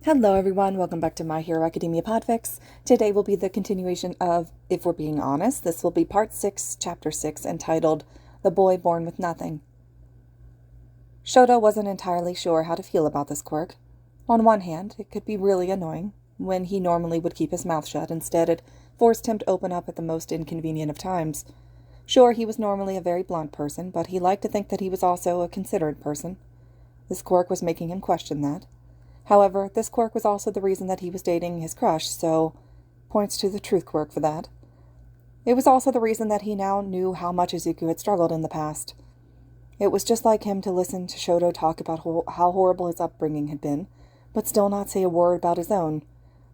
Hello everyone, welcome back to My Hero Academia Podfics. Today will be the continuation of If We're Being Honest. This will be Part 6, Chapter 6, entitled The Boy Born with Nothing. Shoto wasn't entirely sure how to feel about this quirk. On one hand, it could be really annoying. When he normally would keep his mouth shut, instead it forced him to open up at the most inconvenient of times. Sure, he was normally a very blunt person, but he liked to think that he was also a considerate person. This quirk was making him question that. However, this quirk was also the reason that he was dating his crush, so points to the truth quirk for that. It was also the reason that he now knew how much Izuku had struggled in the past. It was just like him to listen to Shoto talk about how horrible his upbringing had been, but still not say a word about his own.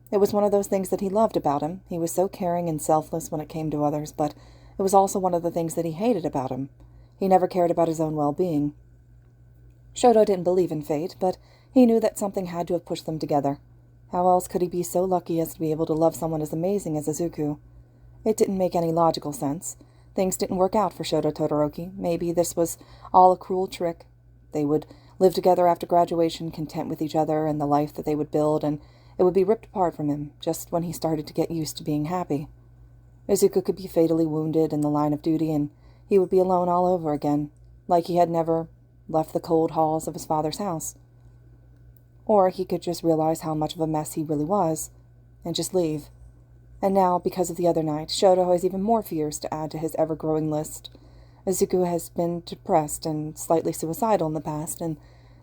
It was one of those things that he loved about him. He was so caring and selfless when it came to others, but it was also one of the things that he hated about him. He never cared about his own well-being. Shoto didn't believe in fate, but he knew that something had to have pushed them together. How else could he be so lucky as to be able to love someone as amazing as Izuku? It didn't make any logical sense. Things didn't work out for Shoto Todoroki. Maybe this was all a cruel trick. They would live together after graduation, content with each other and the life that they would build, and it would be ripped apart from him just when he started to get used to being happy. Izuku could be fatally wounded in the line of duty, and he would be alone all over again, like he had never left the cold halls of his father's house. Or he could just realize how much of a mess he really was, and just leave. And now, because of the other night, Shoto has even more fears to add to his ever-growing list. Izuku has been depressed and slightly suicidal in the past, and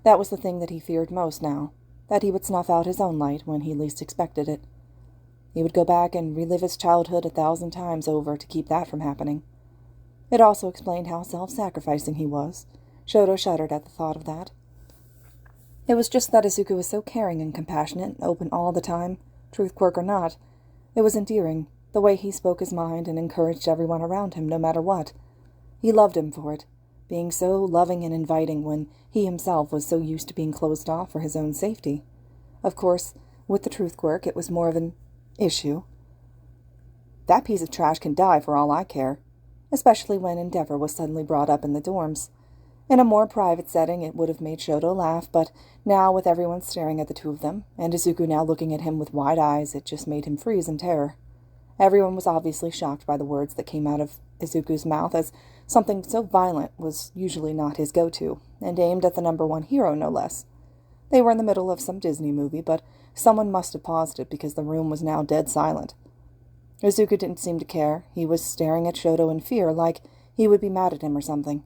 that was the thing that he feared most now, that he would snuff out his own light when he least expected it. He would go back and relive his childhood 1,000 times over to keep that from happening. It also explained how self-sacrificing he was. Shoto shuddered at the thought of that. It was just that Izuku was so caring and compassionate and open all the time, truth quirk or not. It was endearing, the way he spoke his mind and encouraged everyone around him no matter what. He loved him for it, being so loving and inviting when he himself was so used to being closed off for his own safety. Of course, with the truth quirk, it was more of an issue. That piece of trash can die for all I care, especially when Endeavor was suddenly brought up in the dorms. In a more private setting, it would have made Shoto laugh, but now, with everyone staring at the two of them, and Izuku now looking at him with wide eyes, it just made him freeze in terror. Everyone was obviously shocked by the words that came out of Izuku's mouth, as something so violent was usually not his go-to, and aimed at the #1 hero, no less. They were in the middle of some Disney movie, but someone must have paused it because the room was now dead silent. Izuku didn't seem to care. He was staring at Shoto in fear, like he would be mad at him or something.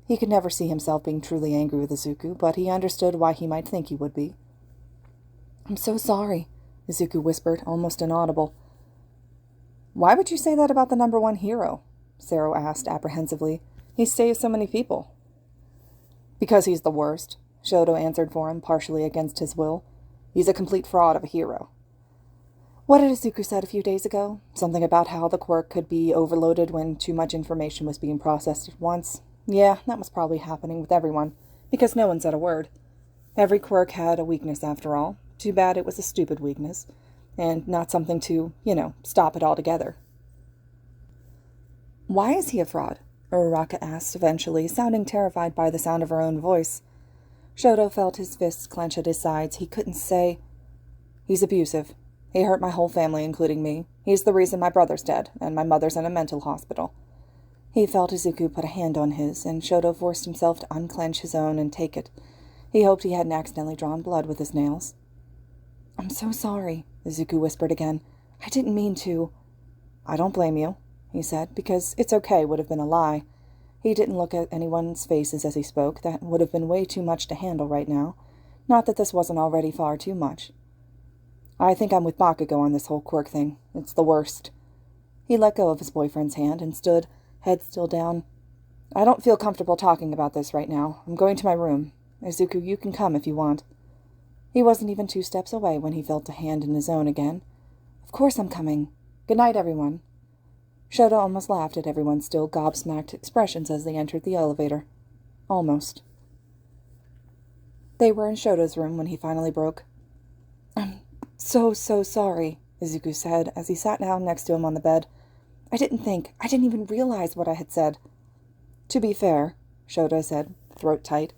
He could never see himself being truly angry with Izuku, but he understood why he might think he would be. "I'm so sorry," Izuku whispered, almost inaudible. "Why would you say that about the #1 hero?" Sero asked apprehensively. "He saved so many people." "Because he's the worst," Shoto answered for him, partially against his will. "He's a complete fraud of a hero." What had Izuku said a few days ago? Something about how the quirk could be overloaded when too much information was being processed at once. Yeah, that was probably happening with everyone, because no one said a word. Every quirk had a weakness after all. Too bad it was a stupid weakness, and not something to, stop it altogether. "Why is he a fraud?" Uraraka asked eventually, sounding terrified by the sound of her own voice. Shoto felt his fists clench at his sides. He couldn't say. "He's abusive. He hurt my whole family, including me. He's the reason my brother's dead, and my mother's in a mental hospital." He felt Izuku put a hand on his, and Shoto forced himself to unclench his own and take it. He hoped he hadn't accidentally drawn blood with his nails. "I'm so sorry," Izuku whispered again. "I didn't mean to." "I don't blame you," he said, because "it's okay" would have been a lie. He didn't look at anyone's faces as he spoke. That would have been way too much to handle right now. Not that this wasn't already far too much. "I think I'm with Bakugo on this whole quirk thing. It's the worst." He let go of his boyfriend's hand and stood, head still down. "I don't feel comfortable talking about this right now. I'm going to my room. Izuku, you can come if you want." He wasn't even 2 steps away when he felt a hand in his own again. "Of course I'm coming. Good night, everyone." Shoto almost laughed at everyone's still gobsmacked expressions as they entered the elevator. Almost. They were in Shoto's room when he finally broke. "I'm so sorry," Izuku said as he sat down next to him on the bed. I didn't even realize what I had said." "To be fair," Shoto said, throat tight,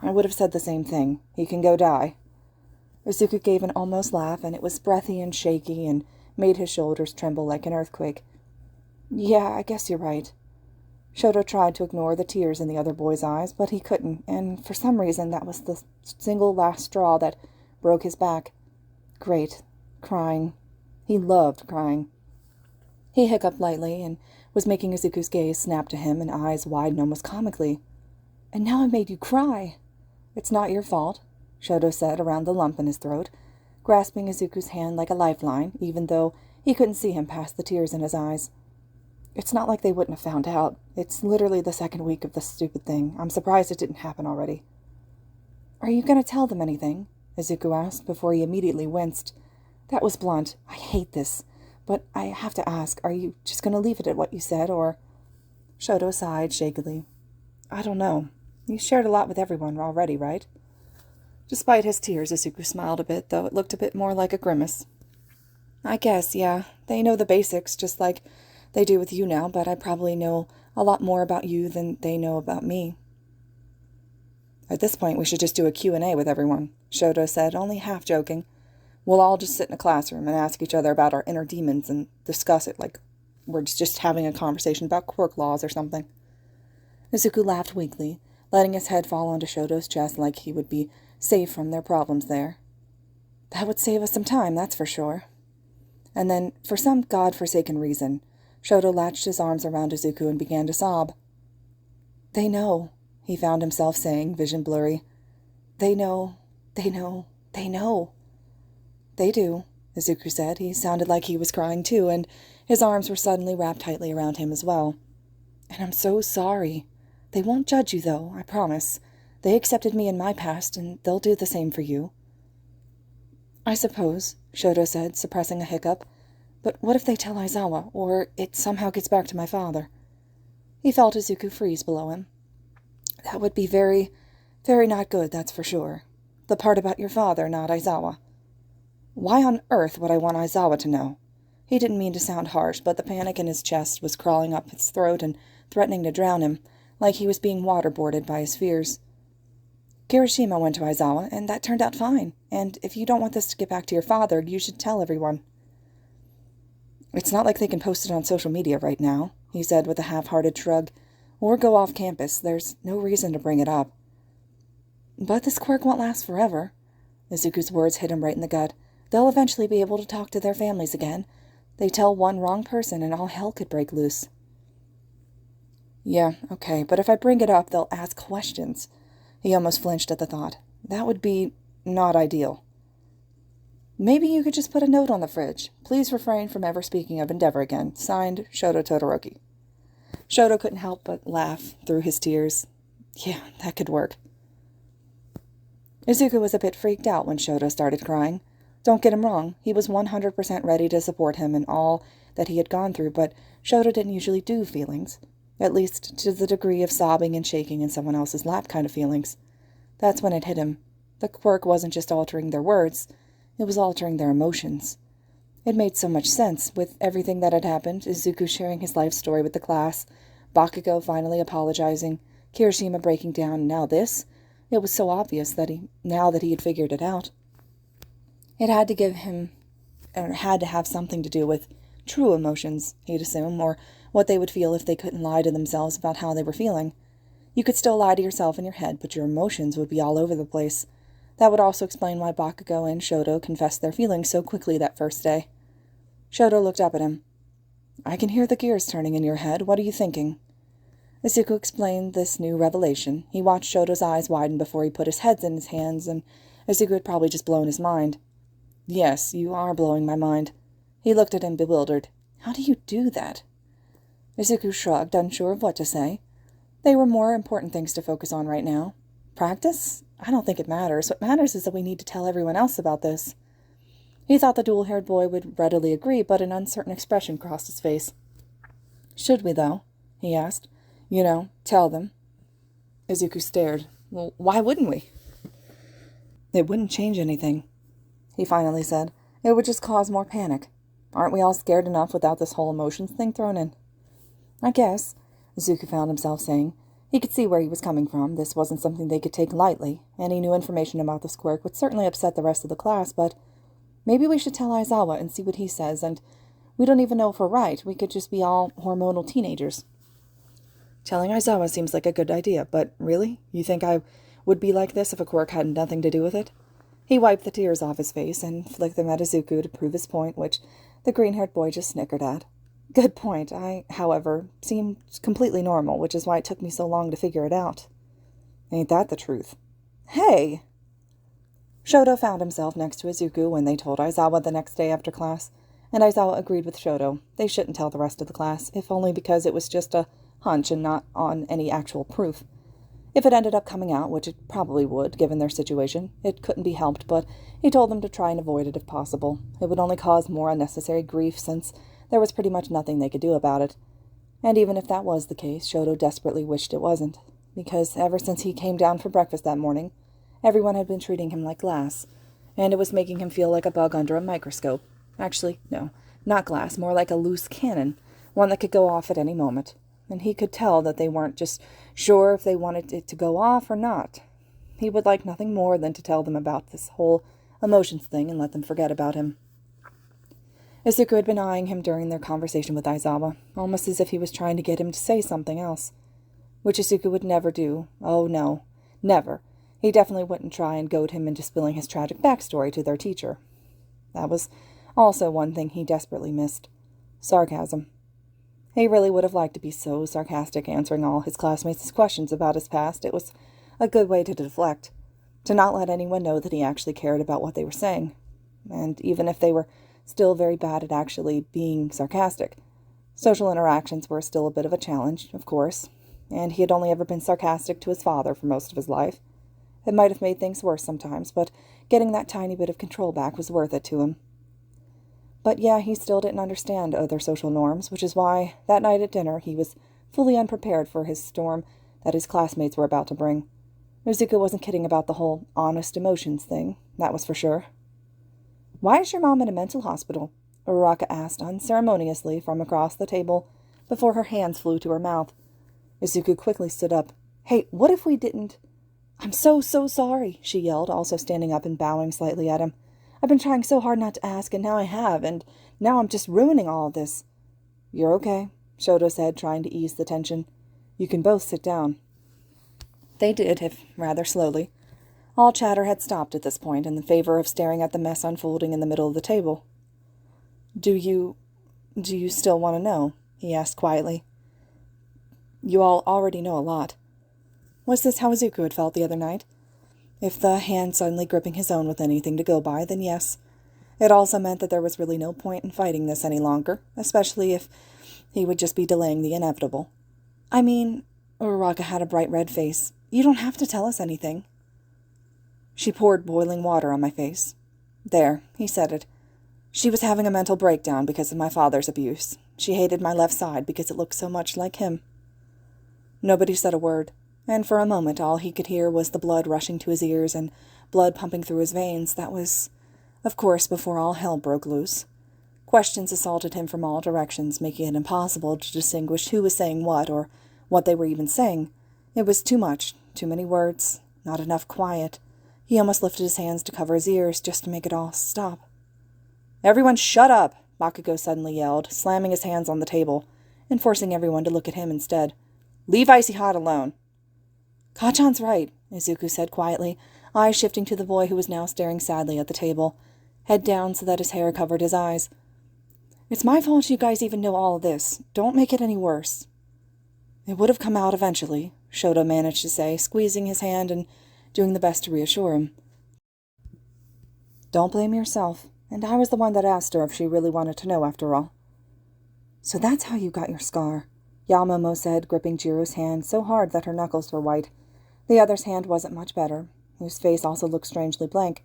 "I would have said the same thing. He can go die." Izuku gave an almost laugh, and it was breathy and shaky and made his shoulders tremble like an earthquake. Yeah, I guess you're right. Shoto tried to ignore the tears in the other boy's eyes, but he couldn't, and for some reason that was the single last straw that broke his back. Great. Crying. He loved crying. He hiccuped lightly and was making Izuku's gaze snap to him and eyes widen almost comically. And now I made you cry. It's not your fault, Shoto said around the lump in his throat, grasping Izuku's hand like a lifeline, even though he couldn't see him past the tears in his eyes. It's not like they wouldn't have found out. It's literally the second week of this stupid thing. I'm surprised it didn't happen already. Are you going to tell them anything? Izuku asked before he immediately winced. That was blunt. I hate this. But I have to ask, are you just going to leave it at what you said, or... Shoto sighed shakily. I don't know. You shared a lot with everyone already, right? Despite his tears, Izuku smiled a bit, though it looked a bit more like a grimace. I guess, yeah. They know the basics, just like they do with you now, but I probably know a lot more about you than they know about me. At this point, we should just do a Q&A with everyone, Shoto said, only half joking. We'll all just sit in a classroom and ask each other about our inner demons and discuss it like we're just having a conversation about quirk laws or something. Izuku laughed weakly, letting his head fall onto Shoto's chest like he would be safe from their problems there. That would save us some time, that's for sure. And then, for some god-forsaken reason, Shoto latched his arms around Izuku and began to sob. They know, he found himself saying, vision blurry. They know, they know, they know. They do, Izuku said. He sounded like he was crying too, and his arms were suddenly wrapped tightly around him as well. And I'm so sorry. They won't judge you, though, I promise. They accepted me in my past, and they'll do the same for you. I suppose, Shoto said, suppressing a hiccup. But what if they tell Aizawa, or it somehow gets back to my father? He felt Izuku freeze below him. That would be very, very not good, that's for sure. The part about your father, not Aizawa. Why on earth would I want Aizawa to know? He didn't mean to sound harsh, but the panic in his chest was crawling up his throat and threatening to drown him, like he was being waterboarded by his fears. Kirishima went to Aizawa, and that turned out fine, and if you don't want this to get back to your father, you should tell everyone. It's not like they can post it on social media right now, he said with a half-hearted shrug, or go off campus. There's no reason to bring it up. But this quirk won't last forever. Izuku's words hit him right in the gut. They'll eventually be able to talk to their families again. They tell one wrong person and all hell could break loose. Yeah, okay, but if I bring it up, they'll ask questions. He almost flinched at the thought. That would be not ideal. Maybe you could just put a note on the fridge. Please refrain from ever speaking of Endeavor again. Signed, Shoto Todoroki. Shoto couldn't help but laugh through his tears. Yeah, that could work. Izuku was a bit freaked out when Shoto started crying. Don't get him wrong, he was 100% ready to support him in all that he had gone through, but Shoto didn't usually do feelings. At least to the degree of sobbing and shaking in someone else's lap kind of feelings. That's when it hit him. The quirk wasn't just altering their words, it was altering their emotions. It made so much sense, with everything that had happened, Izuku sharing his life story with the class, Bakugo finally apologizing, Kirishima breaking down, and now this. It was so obvious that now that he had figured it out. It had to have something to do with true emotions, he'd assume, or what they would feel if they couldn't lie to themselves about how they were feeling. You could still lie to yourself in your head, but your emotions would be all over the place. That would also explain why Bakugo and Shoto confessed their feelings so quickly that first day. Shoto looked up at him. I can hear the gears turning in your head. What are you thinking? Izuku explained this new revelation. He watched Shoto's eyes widen before he put his head in his hands, and Izuku had probably just blown his mind. Yes, you are blowing my mind. He looked at him bewildered. How do you do that? Izuku shrugged, unsure of what to say. They were more important things to focus on right now. Practice? I don't think it matters. What matters is that we need to tell everyone else about this. He thought the dual-haired boy would readily agree, but an uncertain expression crossed his face. Should we, though? He asked. You know, tell them. Izuku stared. Well, why wouldn't we? It wouldn't change anything, he finally said. It would just cause more panic. Aren't we all scared enough without this whole emotions thing thrown in? I guess, Izuku found himself saying. He could see where he was coming from. This wasn't something they could take lightly. Any new information about this quirk would certainly upset the rest of the class, but maybe we should tell Aizawa and see what he says, and we don't even know if we're right. We could just be all hormonal teenagers. Telling Aizawa seems like a good idea, but really? You think I would be like this if a quirk had nothing to do with it? He wiped the tears off his face and flicked them at Izuku to prove his point, which the green-haired boy just snickered at. Good point. I, however, seemed completely normal, which is why it took me so long to figure it out. Ain't that the truth? Hey! Shoto found himself next to Izuku when they told Aizawa the next day after class, and Aizawa agreed with Shoto. They shouldn't tell the rest of the class, if only because it was just a hunch and not on any actual proof. If it ended up coming out, which it probably would, given their situation, it couldn't be helped, but he told them to try and avoid it if possible. It would only cause more unnecessary grief, since there was pretty much nothing they could do about it. And even if that was the case, Shoto desperately wished it wasn't, because ever since he came down for breakfast that morning, everyone had been treating him like glass, and it was making him feel like a bug under a microscope. Actually, no, not glass, more like a loose cannon, one that could go off at any moment. And he could tell that they weren't just sure if they wanted it to go off or not. He would like nothing more than to tell them about this whole emotions thing and let them forget about him. Izuku had been eyeing him during their conversation with Aizawa, almost as if he was trying to get him to say something else, which Izuku would never do. Oh, no, never. He definitely wouldn't try and goad him into spilling his tragic backstory to their teacher. That was also one thing he desperately missed. Sarcasm. He really would have liked to be so sarcastic, answering all his classmates' questions about his past. It was a good way to deflect, to not let anyone know that he actually cared about what they were saying. And even if they were still very bad at actually being sarcastic, social interactions were still a bit of a challenge, of course, and he had only ever been sarcastic to his father for most of his life. It might have made things worse sometimes, but getting that tiny bit of control back was worth it to him. But yeah, he still didn't understand other social norms, which is why, that night at dinner, he was fully unprepared for his storm that his classmates were about to bring. Izuku wasn't kidding about the whole honest emotions thing, that was for sure. "Why is your mom in a mental hospital?" Uraraka asked unceremoniously from across the table, before her hands flew to her mouth. Izuku quickly stood up. "Hey, what if we didn't—" "I'm so sorry," she yelled, also standing up and bowing slightly at him. "I've been trying so hard not to ask, and now I have, and now I'm just ruining all of this." "You're okay," Shoto said, trying to ease the tension. "You can both sit down." They did, if rather slowly. All chatter had stopped at this point in the favor of staring at the mess unfolding in the middle of the table. Do you still want to know?" he asked quietly. "You all already know a lot." Was this how Izuku had felt the other night? If the hand suddenly gripping his own with anything to go by, then yes. It also meant that there was really no point in fighting this any longer, especially if he would just be delaying the inevitable. "I mean," Uraraka had a bright red face, "you don't have to tell us anything." She poured boiling water on my face. "There," he said it. "She was having a mental breakdown because of my father's abuse. She hated my left side because it looked so much like him." Nobody said a word, and for a moment all he could hear was the blood rushing to his ears and blood pumping through his veins. That was, of course, before all hell broke loose. Questions assaulted him from all directions, making it impossible to distinguish who was saying what, or what they were even saying. It was too much, too many words, not enough quiet. He almost lifted his hands to cover his ears, just to make it all stop. "Everyone shut up!" Bakugo suddenly yelled, slamming his hands on the table, and forcing everyone to look at him instead. "Leave Icy Hot alone!" "Kachan's right," Izuku said quietly, eyes shifting to the boy who was now staring sadly at the table, head down so that his hair covered his eyes. "It's my fault you guys even know all of this. Don't make it any worse." "It would have come out eventually," Shoto managed to say, squeezing his hand and doing the best to reassure him. "Don't blame yourself, and I was the one that asked her if she really wanted to know after all." "So that's how you got your scar," Yamamomo said, gripping Jiro's hand so hard that her knuckles were white. The other's hand wasn't much better, whose face also looked strangely blank.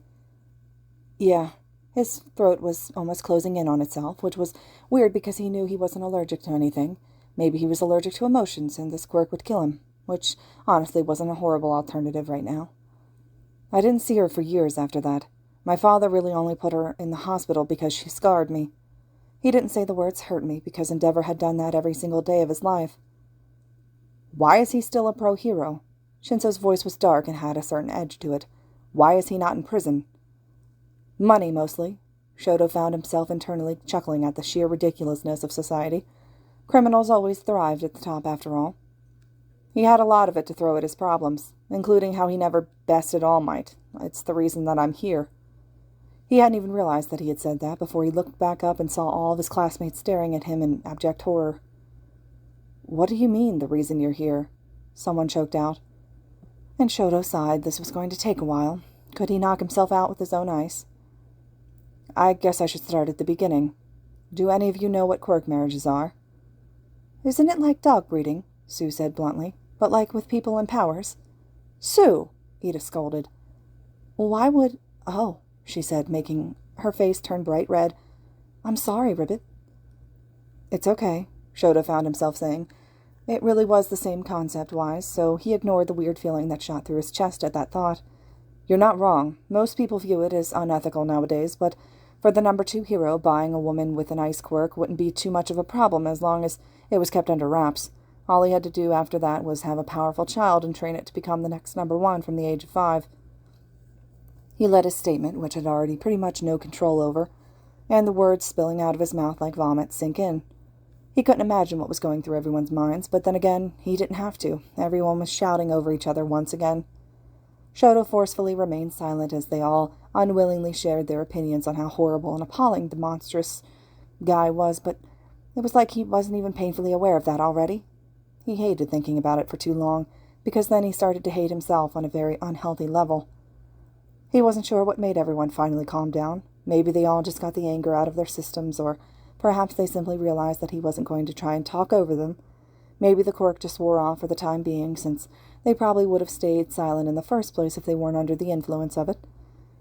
"Yeah." His throat was almost closing in on itself, which was weird because he knew he wasn't allergic to anything. Maybe he was allergic to emotions, and this quirk would kill him, which honestly wasn't a horrible alternative right now. "I didn't see her for years after that. My father really only put her in the hospital because she scarred me. He didn't say the words hurt me, because Endeavor had done that every single day of his life." Why is he still a pro-hero? Shinso's voice was dark and had a certain edge to it. Why is he not in prison? Money, mostly. Shoto found himself internally chuckling at the sheer ridiculousness of society. Criminals always thrived at the top, after all. He had a lot of it to throw at his problems, including how he never bested All Might. It's the reason that I'm here. He hadn't even realized that he had said that before he looked back up and saw all of his classmates staring at him in abject horror. What do you mean, the reason you're here? Someone choked out. And Shoto sighed. This was going to take a while. Could he knock himself out with his own ice? I guess I should start at the beginning. Do any of you know what quirk marriages are? Isn't it like dog breeding? Sue said bluntly. But like with people in powers? Sue! Ida scolded. Why would... Oh, she said, making her face turn bright red. I'm sorry, Ribbit. It's okay, Shoto found himself saying. It really was the same concept-wise, so he ignored the weird feeling that shot through his chest at that thought. You're not wrong. Most people view it as unethical nowadays, but for the number 2 hero, buying a woman with an ice quirk wouldn't be too much of a problem as long as it was kept under wraps. All he had to do after that was have a powerful child and train it to become the next number 1 from the age of 5. He let his statement, which had already pretty much no control over, and the words spilling out of his mouth like vomit, sink in. He couldn't imagine what was going through everyone's minds, but then again, he didn't have to. Everyone was shouting over each other once again. Shoto forcefully remained silent as they all unwillingly shared their opinions on how horrible and appalling the monstrous guy was, but it was like he wasn't even painfully aware of that already. He hated thinking about it for too long, because then he started to hate himself on a very unhealthy level. He wasn't sure what made everyone finally calm down. Maybe they all just got the anger out of their systems, or perhaps they simply realized that he wasn't going to try and talk over them. Maybe the quirk just wore off for the time being, since they probably would have stayed silent in the first place if they weren't under the influence of it.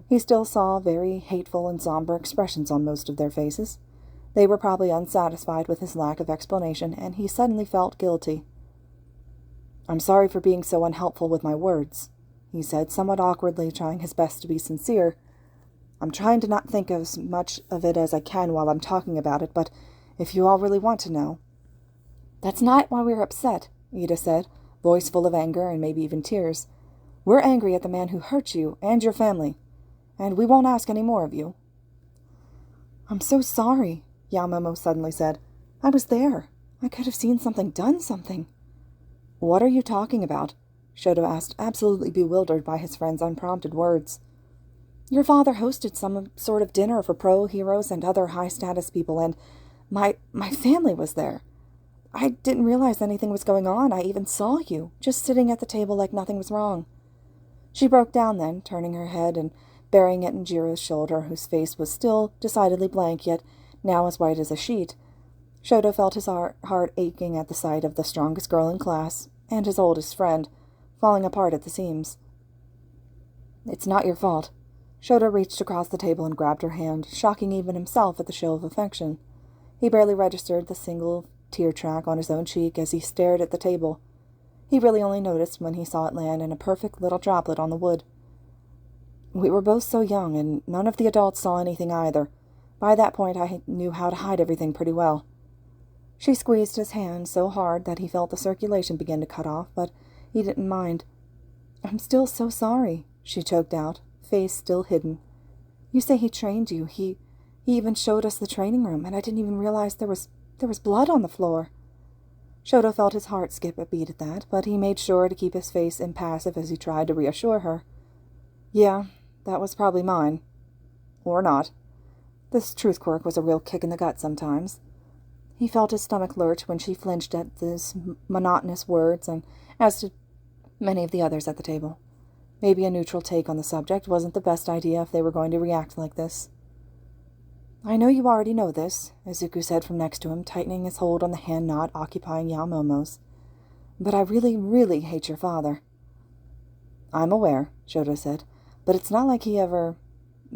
He still saw very hateful and somber expressions on most of their faces. They were probably unsatisfied with his lack of explanation, and he suddenly felt guilty. I'm sorry for being so unhelpful with my words, he said, somewhat awkwardly, trying his best to be sincere. I'm trying to not think as much of it as I can while I'm talking about it, but if you all really want to know. That's not why we're upset, Ida said, voice full of anger and maybe even tears. We're angry at the man who hurt you and your family, and we won't ask any more of you. I'm so sorry, Yamomo suddenly said. I was there. I could have seen something, done something. What are you talking about? Shoto asked, absolutely bewildered by his friend's unprompted words. Your father hosted some sort of dinner for pro-heroes and other high-status people, and my family was there. I didn't realize anything was going on. I even saw you, just sitting at the table like nothing was wrong. She broke down then, turning her head and burying it in Jiro's shoulder, whose face was still decidedly blank, yet now as white as a sheet. Shoto felt his heart aching at the sight of the strongest girl in class, and his oldest friend, falling apart at the seams. It's not your fault. Shoto reached across the table and grabbed her hand, shocking even himself at the show of affection. He barely registered the single tear track on his own cheek as he stared at the table. He really only noticed when he saw it land in a perfect little droplet on the wood. We were both so young, and none of the adults saw anything either. By that point, I knew how to hide everything pretty well. She squeezed his hand so hard that he felt the circulation begin to cut off, but he didn't mind. I'm still so sorry, she choked out, face still hidden. You say he trained you. He even showed us the training room, and I didn't even realize there was blood on the floor. Shoto felt his heart skip a beat at that, but he made sure to keep his face impassive as he tried to reassure her. Yeah, that was probably mine. Or not. This truth quirk was a real kick in the gut sometimes. He felt his stomach lurch when she flinched at these monotonous words, and as did many of the others at the table. Maybe a neutral take on the subject wasn't the best idea if they were going to react like this. I know you already know this, Izuku said from next to him, tightening his hold on the hand knot occupying Yaomomo's. But I really, really hate your father. I'm aware, Shoto said, but it's not like he ever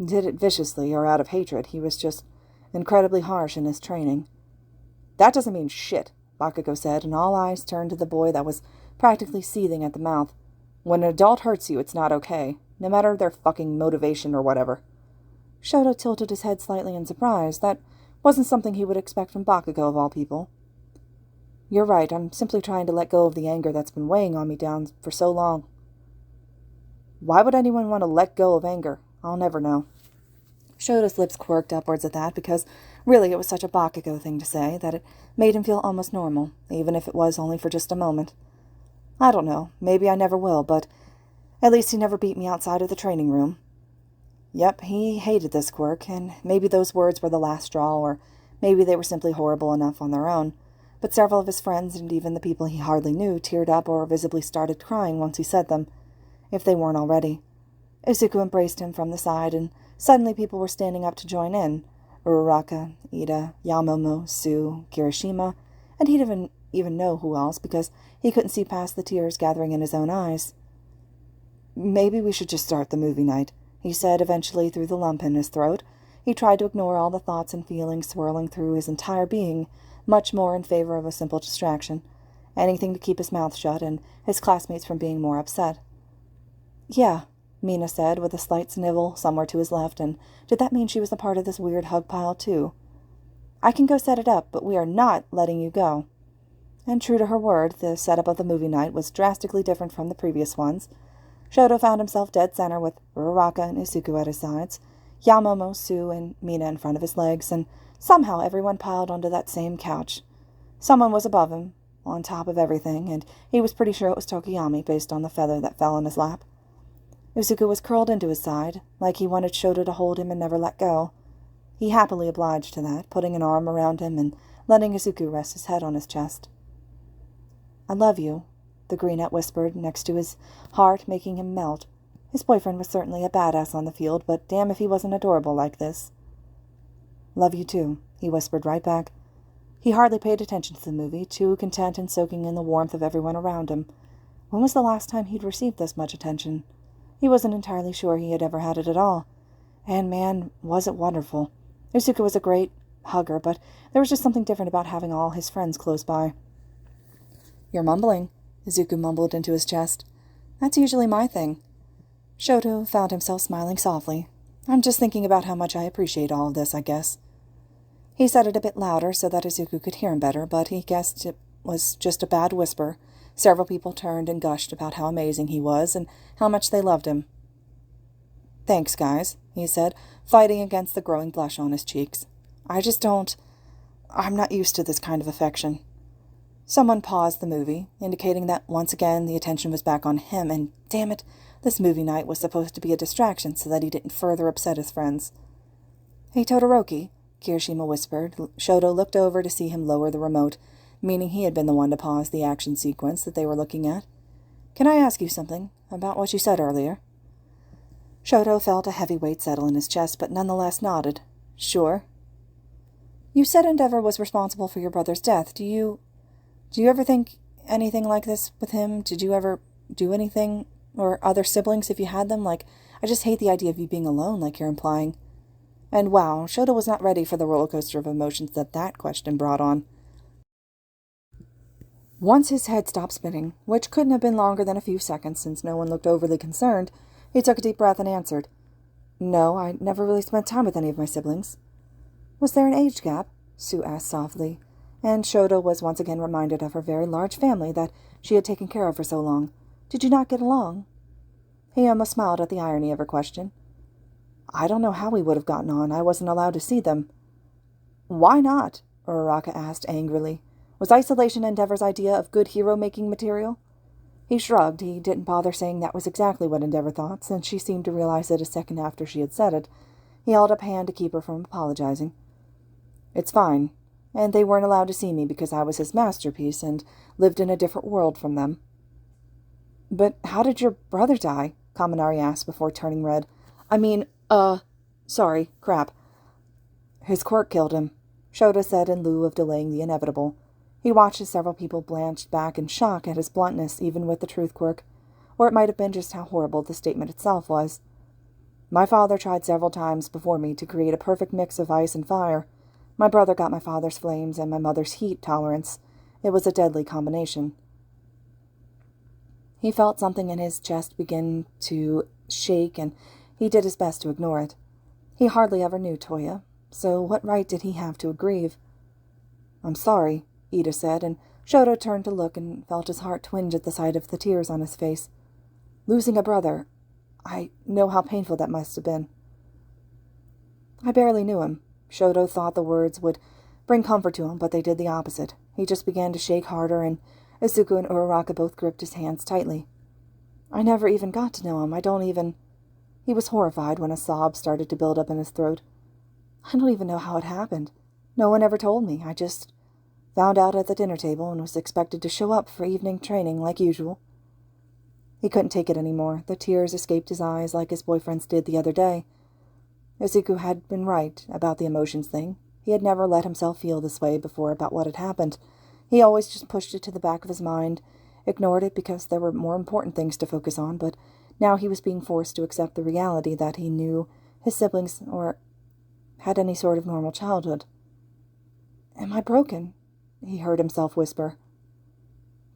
did it viciously or out of hatred. He was just incredibly harsh in his training. That doesn't mean shit, Bakugo said, and all eyes turned to the boy that was practically seething at the mouth. When an adult hurts you, it's not okay, no matter their fucking motivation or whatever. Shoto tilted his head slightly in surprise. That wasn't something he would expect from Bakugo of all people. You're right, I'm simply trying to let go of the anger that's been weighing on me down for so long. Why would anyone want to let go of anger? I'll never know. Shoto's lips quirked upwards at that, because really it was such a Bakugo thing to say that it made him feel almost normal, even if it was only for just a moment. I don't know, maybe I never will, but at least he never beat me outside of the training room. Yep, he hated this quirk, and maybe those words were the last straw, or maybe they were simply horrible enough on their own, but several of his friends and even the people he hardly knew teared up or visibly started crying once he said them, if they weren't already. Izuku embraced him from the side, and suddenly people were standing up to join in. Uraraka, Ida, Yamomo, Sue, Kirishima, and he didn't even know who else because he couldn't see past the tears gathering in his own eyes. Maybe we should just start the movie night, he said eventually through the lump in his throat. He tried to ignore all the thoughts and feelings swirling through his entire being, much more in favor of a simple distraction, anything to keep his mouth shut and his classmates from being more upset. Yeah, Mina said, with a slight snivel somewhere to his left, and did that mean she was a part of this weird hug pile, too? I can go set it up, but we are not letting you go. And true to her word, the setup of the movie night was drastically different from the previous ones. Shoto found himself dead center with Uraraka and Izuku at his sides, Yamomo, Sue, and Mina in front of his legs, and somehow everyone piled onto that same couch. Someone was above him, on top of everything, and he was pretty sure it was Tokiyami based on the feather that fell in his lap. Izuku was curled into his side, like he wanted Shoto to hold him and never let go. He happily obliged to that, putting an arm around him and letting Izuku rest his head on his chest. I love you, the greenette whispered next to his heart, making him melt. His boyfriend was certainly a badass on the field, but damn if he wasn't adorable like this. Love you too, he whispered right back. He hardly paid attention to the movie, too content in soaking in the warmth of everyone around him. When was the last time he'd received this much attention? He wasn't entirely sure he had ever had it at all. And man, was it wonderful. Izuku was a great hugger, but there was just something different about having all his friends close by. You're mumbling, Izuku mumbled into his chest. That's usually my thing. Shoto found himself smiling softly. I'm just thinking about how much I appreciate all of this, I guess. He said it a bit louder so that Izuku could hear him better, but he guessed it was just a bad whisper. Several people turned and gushed about how amazing he was and how much they loved him. Thanks, guys, he said, fighting against the growing blush on his cheeks. I'm not used to this kind of affection. Someone paused the movie, indicating that once again the attention was back on him, and damn it, this movie night was supposed to be a distraction so that he didn't further upset his friends. Hey, Todoroki, Kirishima whispered. Shoto looked over to see him lower the remote, meaning he had been the one to pause the action sequence that they were looking at. Can I ask you something about what you said earlier? Shoto felt a heavy weight settle in his chest, but nonetheless nodded. Sure. You said Endeavor was responsible for your brother's death. Do you ever think anything like this with him? Did you ever do anything? Or other siblings if you had them? Like, I just hate the idea of you being alone, like you're implying. And wow, Shoto was not ready for the roller coaster of emotions that question brought on. Once his head stopped spinning, which couldn't have been longer than a few seconds since no one looked overly concerned, he took a deep breath and answered, No, I never really spent time with any of my siblings. Was there an age gap? Sue asked softly, and Shoto was once again reminded of her very large family that she had taken care of for so long. Did you not get along? He almost smiled at the irony of her question. I don't know how we would have gotten on. I wasn't allowed to see them. Why not? Uraraka asked angrily. Was isolation Endeavor's idea of good hero-making material? He shrugged. He didn't bother saying that was exactly what Endeavor thought, since she seemed to realize it a second after she had said it. He held up a hand to keep her from apologizing. It's fine. And they weren't allowed to see me because I was his masterpiece and lived in a different world from them. But how did your brother die? Kaminari asked before turning red. Sorry, crap. His quirk killed him, Shoto said in lieu of delaying the inevitable. He watched as several people blanched back in shock at his bluntness, even with the truth quirk. Or it might have been just how horrible the statement itself was. My father tried several times before me to create a perfect mix of ice and fire. My brother got my father's flames and my mother's heat tolerance. It was a deadly combination. He felt something in his chest begin to shake, and he did his best to ignore it. He hardly ever knew Toya, so what right did he have to grieve? I'm sorry, Ida said, and Shoto turned to look and felt his heart twinge at the sight of the tears on his face. Losing a brother. I know how painful that must have been. I barely knew him. Shoto thought the words would bring comfort to him, but they did the opposite. He just began to shake harder, and Izuku and Uraraka both gripped his hands tightly. I never even got to know him. He was horrified when a sob started to build up in his throat. I don't even know how it happened. No one ever told me. I just found out at the dinner table and was expected to show up for evening training like usual. He couldn't take it anymore. The tears escaped his eyes like his boyfriend's did the other day. Izuku had been right about the emotions thing. He had never let himself feel this way before about what had happened. He always just pushed it to the back of his mind, ignored it because there were more important things to focus on, but now he was being forced to accept the reality that he knew his siblings or had any sort of normal childhood. Am I broken? He heard himself whisper.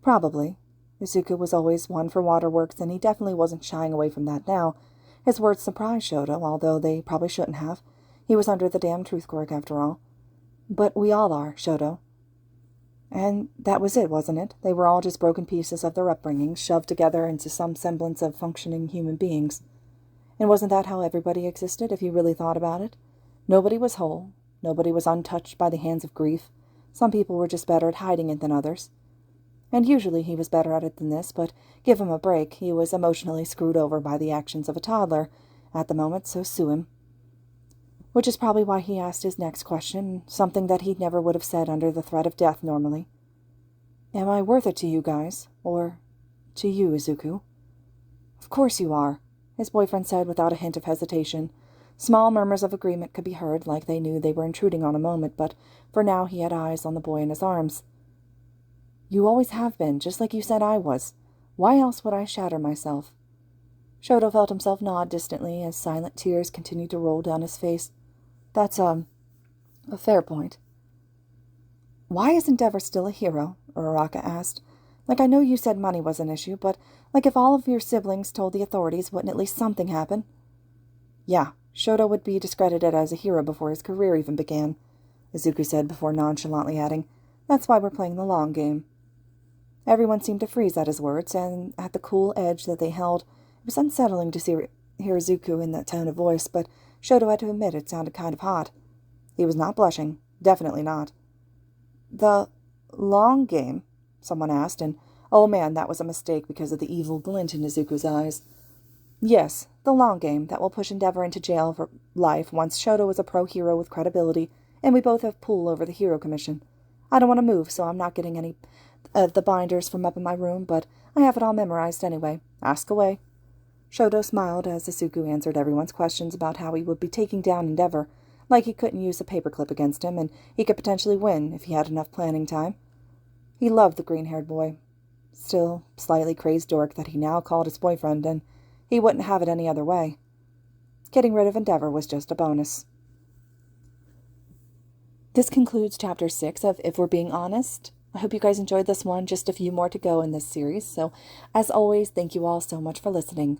Probably. Izuku was always one for waterworks, and he definitely wasn't shying away from that now. His words surprised Shoto, although they probably shouldn't have. He was under the damn truth quirk, after all. But we all are, Shoto. And that was it, wasn't it? They were all just broken pieces of their upbringing, shoved together into some semblance of functioning human beings. And wasn't that how everybody existed, if you really thought about it? Nobody was whole. Nobody was untouched by the hands of grief. Some people were just better at hiding it than others. And usually he was better at it than this, but give him a break, he was emotionally screwed over by the actions of a toddler at the moment, so sue him. Which is probably why he asked his next question, something that he never would have said under the threat of death normally. Am I worth it to you guys? Or to you, Izuku? Of course you are, his boyfriend said without a hint of hesitation. Small murmurs of agreement could be heard, like they knew they were intruding on a moment, but for now he had eyes on the boy in his arms. You always have been, just like you said I was. Why else would I shatter myself? Shoto felt himself nod distantly as silent tears continued to roll down his face. That's, a fair point. Why isn't Endeavor still a hero? Uraraka asked. Like, I know you said money was an issue, but, like, if all of your siblings told the authorities, wouldn't at least something happen? Yeah, Shoto would be discredited as a hero before his career even began, Izuku said before nonchalantly adding, That's why we're playing the long game. Everyone seemed to freeze at his words, and at the cool edge that they held, it was unsettling to hear Izuku in that tone of voice, but Shoto had to admit it sounded kind of hot. He was not blushing. Definitely not. The long game? Someone asked, and oh man, that was a mistake because of the evil glint in Izuku's eyes. Yes, the long game that will push Endeavor into jail for life once Shoto is a pro-hero with credibility, and we both have pull over the hero commission. I don't want to move, so I'm not getting any of the binders from up in my room, but I have it all memorized anyway. Ask away. Shoto smiled as Izuku answered everyone's questions about how he would be taking down Endeavor, like he couldn't use a paperclip against him, and he could potentially win if he had enough planning time. He loved the green-haired boy. Still, slightly crazed dork that he now called his boyfriend, and he wouldn't have it any other way. Getting rid of Endeavor was just a bonus. This concludes Chapter 6 of If We're Being Honest. I hope you guys enjoyed this one. Just a few more to go in this series, so as always, thank you all so much for listening.